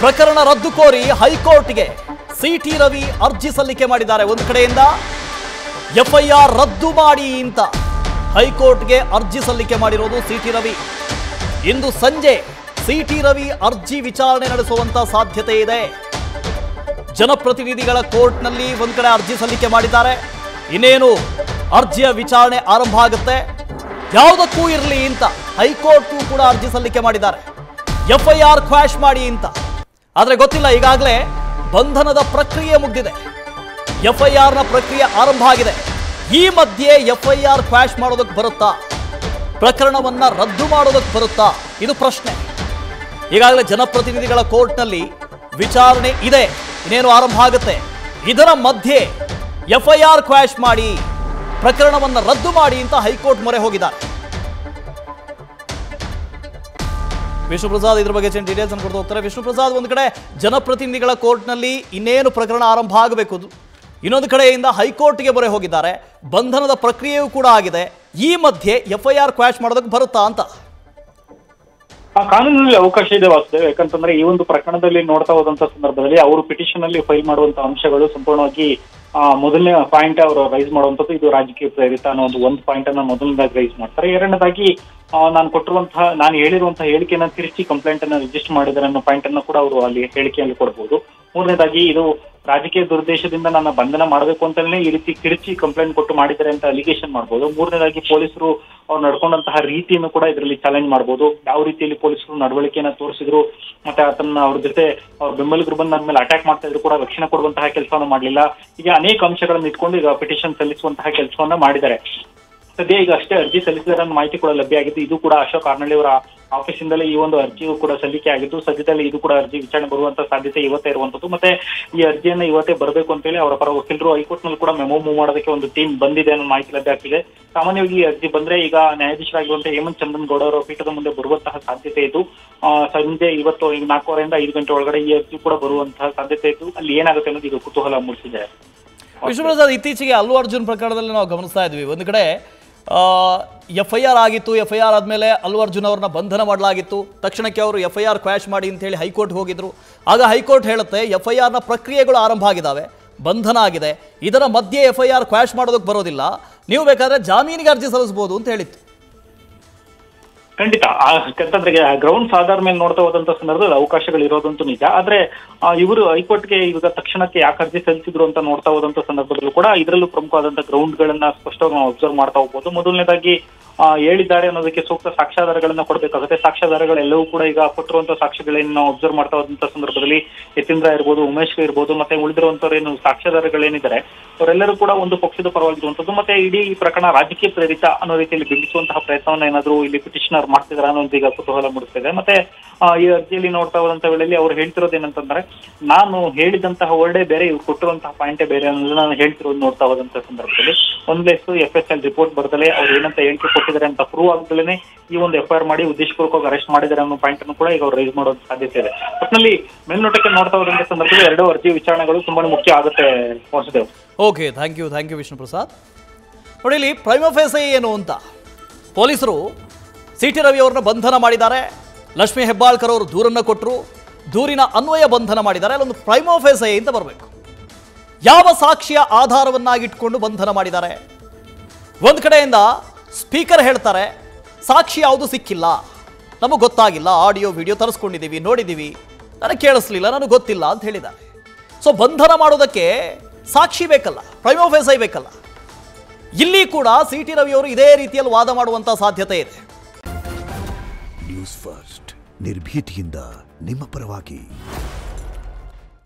ಪ್ರಕರಣ ರದ್ದು ಕೋರಿ ಹೈಕೋರ್ಟ್ಗೆ ಸಿಟಿ ರವಿ ಅರ್ಜಿ ಸಲ್ಲಿಕೆ ಮಾಡಿದ್ದಾರೆ. ಒಂದು ಕಡೆಯಿಂದ ಎಫ್ಐಆರ್ ರದ್ದು ಮಾಡಿ ಅಂತ ಹೈಕೋರ್ಟ್ಗೆ ಅರ್ಜಿ ಸಲ್ಲಿಕೆ ಮಾಡಿರೋದು ಸಿಟಿ ರವಿ. ಇಂದು ಸಂಜೆ ಸಿಟಿ ರವಿ ಅರ್ಜಿ ವಿಚಾರಣೆ ನಡೆಸುವಂತ ಸಾಧ್ಯತೆ ಇದೆ. ಜನಪ್ರತಿನಿಧಿಗಳ ಕೋರ್ಟ್ನಲ್ಲಿ ಒಂದು ಕಡೆ ಅರ್ಜಿ ಸಲ್ಲಿಕೆ ಮಾಡಿದ್ದಾರೆ. ಇನ್ನೇನು ಅರ್ಜಿಯ ವಿಚಾರಣೆ ಆರಂಭ ಆಗುತ್ತೆ. ಯಾವುದಕ್ಕೂ ಇರಲಿ ಅಂತ ಹೈಕೋರ್ಟ್ಗೂ ಕೂಡ ಅರ್ಜಿ ಸಲ್ಲಿಕೆ ಮಾಡಿದ್ದಾರೆ, ಎಫ್ಐಆರ್ ಕ್ವಾಶ್ ಮಾಡಿ ಅಂತ. ಆದರೆ ಗೊತ್ತಿಲ್ಲ, ಈಗಾಗಲೇ ಬಂಧನದ ಪ್ರಕ್ರಿಯೆ ಮುಗಿದಿದೆ, ಎಫ್ಐಆರ್ನ ಪ್ರಕ್ರಿಯೆ ಆರಂಭ ಆಗಿದೆ. ಈ ಮಧ್ಯೆ ಎಫ್ಐಆರ್ ಕ್ವಾಶ್ ಮಾಡೋದಕ್ಕೆ ಬರುತ್ತಾ, ಪ್ರಕರಣವನ್ನ ರದ್ದು ಮಾಡೋದಕ್ಕೆ ಬರುತ್ತಾ, ಇದು ಪ್ರಶ್ನೆ. ಈಗಾಗಲೇ ಜನಪ್ರತಿನಿಧಿಗಳ ಕೋರ್ಟ್ನಲ್ಲಿ ವಿಚಾರಣೆ ಇದೆ, ಇನ್ನೇನು ಆರಂಭ ಆಗುತ್ತೆ. ಇದರ ಮಧ್ಯೆ ಎಫ್ಐಆರ್ ಕ್ವಾಶ್ ಮಾಡಿ, ಪ್ರಕರಣವನ್ನು ರದ್ದು ಮಾಡಿ ಅಂತ ಹೈಕೋರ್ಟ್ ಮೊರೆ ಹೋಗಿದ್ದಾರೆ. ವಿಷ್ಣು ಪ್ರಸಾದ್ ಇದ್ರ ಬಗ್ಗೆ ಡೀಟೇಲ್ಸ್ ಅನ್ನು ಕೊಡ್ತಾ ಹೋಗ್ತಾರೆ. ವಿಷ್ಣು ಪ್ರಸಾದ್, ಒಂದು ಕಡೆ ಜನಪ್ರತಿನಿಧಿಗಳ ಕೋರ್ಟ್ನಲ್ಲಿ ಇನ್ನೇನು ಪ್ರಕರಣ ಆರಂಭ ಆಗಬೇಕು, ಇನ್ನೊಂದು ಕಡೆಯಿಂದ ಹೈಕೋರ್ಟ್ಗೆ ಮೊರೆ ಹೋಗಿದ್ದಾರೆ. ಬಂಧನದ ಪ್ರಕ್ರಿಯೆಯೂ ಕೂಡ ಆಗಿದೆ. ಈ ಮಧ್ಯೆ ಎಫ್ಐಆರ್ ಕ್ವಾಶ್ ಮಾಡೋದಕ್ಕೆ ಬರುತ್ತಾ ಅಂತ ಕಾನೂನಲ್ಲಿ ಅವಕಾಶ ಇದೆ ವಾಸುದೇವ್. ಯಾಕಂತಂದ್ರೆ ಈ ಒಂದು ಪ್ರಕರಣದಲ್ಲಿ ನೋಡ್ತಾ ಹೋದಂತ ಸಂದರ್ಭದಲ್ಲಿ ಅವರು ಪಿಟಿಷನ್ ಅಲ್ಲಿ ಫೈಲ್ ಮಾಡುವಂತ ಅಂಶಗಳು ಸಂಪೂರ್ಣವಾಗಿ ಮೊದಲನೇ ಪಾಯಿಂಟ್ ಅವರು ರೈಸ್ ಮಾಡುವಂತದ್ದು ಇದು ರಾಜಕೀಯ ಪ್ರೇರಿತ ಅನ್ನೋ ಒಂದು ಪಾಯಿಂಟ್ ಅನ್ನ ಮೊದಲನೇದಾಗಿ ರೈಸ್ ಮಾಡ್ತಾರೆ. ಎರಡನೇದಾಗಿ ನಾನು ಹೇಳಿರುವಂತಹ ಹೇಳಿಕೆಯನ್ನ ತಿರುಚಿ ಕಂಪ್ಲೇಂಟ್ ಅನ್ನ ರಿಜಿಸ್ಟರ್ ಮಾಡಿದ್ದಾರೆ ಅನ್ನೋ ಪಾಯಿಂಟ್ ಅನ್ನು ಕೂಡ ಅವರು ಅಲ್ಲಿ ಹೇಳಿಕೆಯಲ್ಲಿ ಕೊಡಬಹುದು. ಮೂರನೇದಾಗಿ ಇದು ರಾಜಕೀಯ ದುರುದ್ದೇಶದಿಂದ ನನ್ನ ಬಂಧನ ಮಾಡಬೇಕು ಅಂತಾನೆ ಈ ರೀತಿ ತಿರುಚಿ ಕಂಪ್ಲೇಂಟ್ ಕೊಟ್ಟು ಮಾಡಿದ್ದಾರೆ ಅಂತ ಅಲಿಗೇಷನ್ ಮಾಡಬಹುದು. ಮೂರನೇದಾಗಿ ಪೊಲೀಸರು ಅವ್ರು ನಡ್ಕೊಂಡಂತಹ ರೀತಿಯನ್ನು ಕೂಡ ಇದರಲ್ಲಿ ಚಾಲೆಂಜ್ ಮಾಡಬಹುದು. ಯಾವ ರೀತಿಯಲ್ಲಿ ಪೊಲೀಸರು ನಡವಳಿಕೆಯನ್ನ ತೋರಿಸಿದ್ರು, ಮತ್ತೆ ಅದನ್ನ ಅವ್ರ ಜೊತೆ ಅವ್ರ ಬೆಂಬಲಿಗರು ಬಂದು ನನ್ನ ಮೇಲೆ ಅಟ್ಯಾಕ್ ಮಾಡ್ತಾ ಇದ್ರು ಕೂಡ ರಕ್ಷಣೆ ಕೊಡುವಂತಹ ಕೆಲಸವನ್ನು ಮಾಡಲಿಲ್ಲ. ಈಗ ಅನೇಕ ಅಂಶಗಳನ್ನು ಇಟ್ಕೊಂಡು ಈಗ ಪಿಟಿಷನ್ ಸಲ್ಲಿಸುವಂತಹ ಕೆಲಸವನ್ನ ಮಾಡಿದ್ದಾರೆ. ಸದ್ಯ ಈಗ ಅಷ್ಟೇ ಅರ್ಜಿ ಸಲ್ಲಿಸಿದ ಮಾಹಿತಿ ಕೂಡ ಲಭ್ಯ ಆಗಿದ್ದು. ಇದು ಕೂಡ ಅಶೋಕ್ ಆರ್ನಳ್ಳಿ ಅವರ ಆಫೀಸಿಂದಲೇ ಈ ಒಂದು ಅರ್ಜಿಯು ಕೂಡ ಸಲ್ಲಿಕೆ ಆಗಿದ್ದು, ಸದ್ಯದಲ್ಲಿ ಇದು ಕೂಡ ಅರ್ಜಿ ವಿಚಾರಣೆ ಬರುವಂತ ಸಾಧ್ಯತೆ ಇವತ್ತೇ ಇರುವಂತದ್ದು. ಮತ್ತೆ ಈ ಅರ್ಜಿಯನ್ನ ಇವತ್ತೇ ಬರಬೇಕು ಅಂತ ಹೇಳಿ ಅವರ ಪರ ವಕೀಲರು ಹೈಕೋರ್ಟ್ ನಲ್ಲಿ ಕೂಡ ಮೆಮೊ ಮೂವ್ ಮಾಡೋದಕ್ಕೆ ಒಂದು ಟೀಮ್ ಬಂದಿದೆ ಅನ್ನೋ ಮಾಹಿತಿ ಲಭ್ಯ ಆಗ್ತಿದೆ. ಸಾಮಾನ್ಯವಾಗಿ ಈ ಅರ್ಜಿ ಬಂದ್ರೆ ಈಗ ನ್ಯಾಯಾಧೀಶರಾಗಿರುವಂತಹ ಹೇಮಂತ್ ಚಂದನ್ ಗೌಡ ಅವರ ಪೀಠದ ಮುಂದೆ ಬರುವಂತಹ ಸಾಧ್ಯತೆ ಇದ್ದು, ಸಂಜೆ ಇವತ್ತು 4:15 5 ಗಂಟೆ ಒಳಗಡೆ ಈ ಅರ್ಜಿ ಕೂಡ ಬರುವಂತಹ ಸಾಧ್ಯತೆ ಇದ್ದು, ಅಲ್ಲಿ ಏನಾಗುತ್ತೆ ಅನ್ನೋದು ಈಗ ಕುತೂಹಲ ಮೂಡಿಸಿದೆ. ವಿಷ್ಣು ಪ್ರಸಾದ್, ಇತ್ತೀಚೆಗೆ ಅಲ್ಲು ಅರ್ಜುನ್ ಪ್ರಕರಣದಲ್ಲಿ ನಾವು ಗಮನಿಸ್ತಾ ಇದ್ವಿ, ಒಂದು ಕಡೆ ಎಫ್ಐಆರ್ ಆಗಿತ್ತು. ಎಫ್ಐಆರ್ ಆದಮೇಲೆ ಅಲ್ಲು ಅರ್ಜುನ್ ಅವ್ರನ್ನ ಬಂಧನ ಮಾಡಲಾಗಿತ್ತು. ತಕ್ಷಣಕ್ಕೆ ಅವರು ಎಫ್ಐಆರ್ ಕ್ವಾಶ್ ಮಾಡಿ ಅಂತೇಳಿ ಹೈಕೋರ್ಟ್ ಹೋಗಿದ್ರು. ಆಗ ಹೈಕೋರ್ಟ್ ಹೇಳುತ್ತೆ ಎಫ್ಐಆರ್ನ ಪ್ರಕ್ರಿಯೆಗಳು ಆರಂಭ ಆಗಿದ್ದಾವೆ, ಬಂಧನ ಆಗಿದೆ, ಇದರ ಮಧ್ಯೆ ಎಫ್ಐಆರ್ ಕ್ವಾಶ್ ಮಾಡೋದಕ್ಕೆ ಬರೋದಿಲ್ಲ, ನೀವು ಬೇಕಾದ್ರೆ ಜಾಮೀನಿಗೆ ಅರ್ಜಿ ಸಲ್ಲಿಸಬಹುದು ಅಂತ ಹೇಳಿತ್ತು. ಖಂಡಿತ ಯಾಕಂತಂದ್ರೆ ಗ್ರೌಂಡ್ಸ್ ಆಧಾರ ಮೇಲೆ ನೋಡ್ತಾ ಹೋದಂತ ಸಂದರ್ಭದಲ್ಲಿ ಅವಕಾಶಗಳು ಇರೋದಂತೂ ನಿಜ. ಆದ್ರೆ ಇವರು ಹೈಕೋರ್ಟ್ಗೆ ಈಗ ತಕ್ಷಣಕ್ಕೆ ಯಾಕೆ ಅರ್ಜಿ ಸಲ್ಲಿಸಿದ್ರು ಅಂತ ನೋಡ್ತಾ ಹೋದಂತ ಸಂದರ್ಭದಲ್ಲೂ ಕೂಡ ಇದರಲ್ಲೂ ಪ್ರಮುಖವಾದಂತಹ ಗ್ರೌಂಡ್ ಗಳನ್ನ ಸ್ಪಷ್ಟವಾಗಿ ನಾವು ಅಬ್ಸರ್ವ್ ಮಾಡ್ತಾ ಹೋಗ್ಬೋದು. ಮೊದಲನೇದಾಗಿ ಹೇಳಿದ್ದಾರೆ ಅನ್ನೋದಕ್ಕೆ ಸೂಕ್ತ ಸಾಕ್ಷ್ಯಾಧಾರಗಳನ್ನ ಕೊಡಬೇಕಾಗುತ್ತೆ. ಸಾಕ್ಷ್ಯಾಧಾರಗಳೆಲ್ಲವೂ ಕೂಡ ಈಗ ಕೊಟ್ಟಿರುವಂತಹ ಸಾಕ್ಷ್ಯಗಳೇನು ನಾವು ಅಬ್ಸರ್ವ್ ಮಾಡ್ತಾ ಹೋದಂತ ಸಂದರ್ಭದಲ್ಲಿ ಯತೀಂದ್ರ ಇರ್ಬೋದು, ಉಮೇಶ್ ಇರ್ಬೋದು, ಮತ್ತೆ ಉಳಿದಿರುವಂತವ್ರೇನು ಸಾಕ್ಷ್ಯಾಧಾರಗಳೇನಿದ್ದಾರೆ ಅವರೆಲ್ಲರೂ ಕೂಡ ಒಂದು ಪಕ್ಷದ ಪರವಾಗಿರುವಂತದ್ದು. ಮತ್ತೆ ಇಡೀ ಈ ಪ್ರಕರಣ ರಾಜಕೀಯ ಪ್ರೇರಿತ ಅನ್ನೋ ರೀತಿಯಲ್ಲಿ ಬಿಂಬಿಸುವಂತಹ ಪ್ರಯತ್ನವನ್ನ ಏನಾದ್ರು ಇಲ್ಲಿ ಪಿಟಿಷನರ್ ಮಾಡ್ತಿದಾರ ಅನ್ನೋದು ಈಗ ಕುತೂಹಲ ಮೂಡಿಸ್ತಿದೆ. ಮತ್ತೆ ಈ ಅರ್ಜಿಯಲ್ಲಿ ನೋಡ್ತಾ ಹೋದಂತ ವೇಳೆಯಲ್ಲಿ ಅವ್ರು ಹೇಳ್ತಿರೋದೇನಂತಂದ್ರೆ, ನಾನು ಹೇಳಿದಂತಹ ವರ್ಡೇ ಬೇರೆ, ಇವ್ರು ಕೊಟ್ಟಿರುವಂತಹ ಪಾಯಿಂಟೇ ಬೇರೆ ಅನ್ನೋದು ನಾನು ಹೇಳ್ತಿರೋದು ನೋಡ್ತಾ ಹೋದಂತ ಸಂದರ್ಭದಲ್ಲಿ ಒಂದ್ಲೆಸ್ FSL ರಿಪೋರ್ಟ್ ಬರ್ದಲೆ ಅವ್ರು ಏನಂತ ಹೇಳಿಕೆ ಕೊಟ್ಟಿದ್ದಾರೆ ಅಂತ ಪ್ರೂವ್ ಆಗ್ದಲೇ ಈ ಒಂದು FIR ಮಾಡಿ ಉದ್ದೇಶಪೂರ್ವಕವಾಗಿ ಅರೆಸ್ಟ್ ಮಾಡಿದ್ದಾರೆ ಅನ್ನೋ ಪಾಯಿಂಟ್ ಅನ್ನು ಕೂಡ ಈಗ ಅವ್ರು ರೈಸ್ ಮಾಡೋ ಸಾಧ್ಯತೆ ಇದೆ. ಒಟ್ಟಿನಲ್ಲಿ ಮೇಲ್ನೋಟಕ್ಕೆ ನೋಡ್ತಾ ಹೋದಂತ ಸಂದರ್ಭದಲ್ಲಿ ಎರಡು ಅರ್ಜಿ ವಿಚಾರಣೆಗಳು ತುಂಬಾ ಮುಖ್ಯ ಆಗುತ್ತೆ Vasudev. Okay, thank you Vishnu Prasad. ನೋಡಿ, ಇಲ್ಲಿ ಪ್ರೈಮಾ ಫೇಸೆ ಏನು ಅಂತ ಪೊಲೀಸರು ಸಿಟಿ ರವಿ ಅವರನ್ನ ಬಂಧನ ಮಾಡಿದ್ದಾರೆ. ಲಕ್ಷ್ಮೀ ಹೆಬ್ಬಾಳ್ಕರ್ ಅವರು ದೂರನ್ನು ಕೊಟ್ಟರು, ದೂರಿನ ಅನ್ವಯ ಬಂಧನ ಮಾಡಿದ್ದಾರೆ. ಅಲ್ಲೊಂದು ಪ್ರೈಮಾ ಫೇಸೆ ಅಂತ ಬರಬೇಕು. ಯಾವ ಸಾಕ್ಷಿಯ ಆಧಾರವನ್ನಾಗಿಟ್ಕೊಂಡು ಬಂಧನ ಮಾಡಿದ್ದಾರೆ? ಒಂದು ಕಡೆಯಿಂದ ಸ್ಪೀಕರ್ ಹೇಳ್ತಾರೆ ಸಾಕ್ಷಿ ಯಾವುದು ಸಿಕ್ಕಿಲ್ಲ, ನಮಗೆ ಗೊತ್ತಾಗಿಲ್ಲ, ಆಡಿಯೋ ವಿಡಿಯೋ ತರಿಸ್ಕೊಂಡಿದ್ದೀವಿ, ನೋಡಿದ್ದೀವಿ, ನನಗೆ ಕೇಳಿಸ್ಲಿಲ್ಲ, ನನಗೆ ಗೊತ್ತಿಲ್ಲ ಅಂತ ಹೇಳಿದ್ದಾರೆ. ಸೊ ಬಂಧನ ಮಾಡೋದಕ್ಕೆ ಸಾಕ್ಷಿ ಬೇಕಲ್ಲ, ಪ್ರೈಮಾ ಫೇಸೆ ಬೇಕಲ್ಲ. ಇಲ್ಲಿ ಕೂಡ ಸಿಟಿ ರವಿ ಅವರು ಇದೇ ರೀತಿಯಲ್ಲಿ ವಾದ ಮಾಡುವಂತ ಸಾಧ್ಯತೆ ಇದೆ. ನ್ಯೂಸ್ ಫಸ್ಟ್ ನಿರ್ಭೀತಿಯಿಂದ ನಿಮ್ಮ ಪರವಾಗಿ.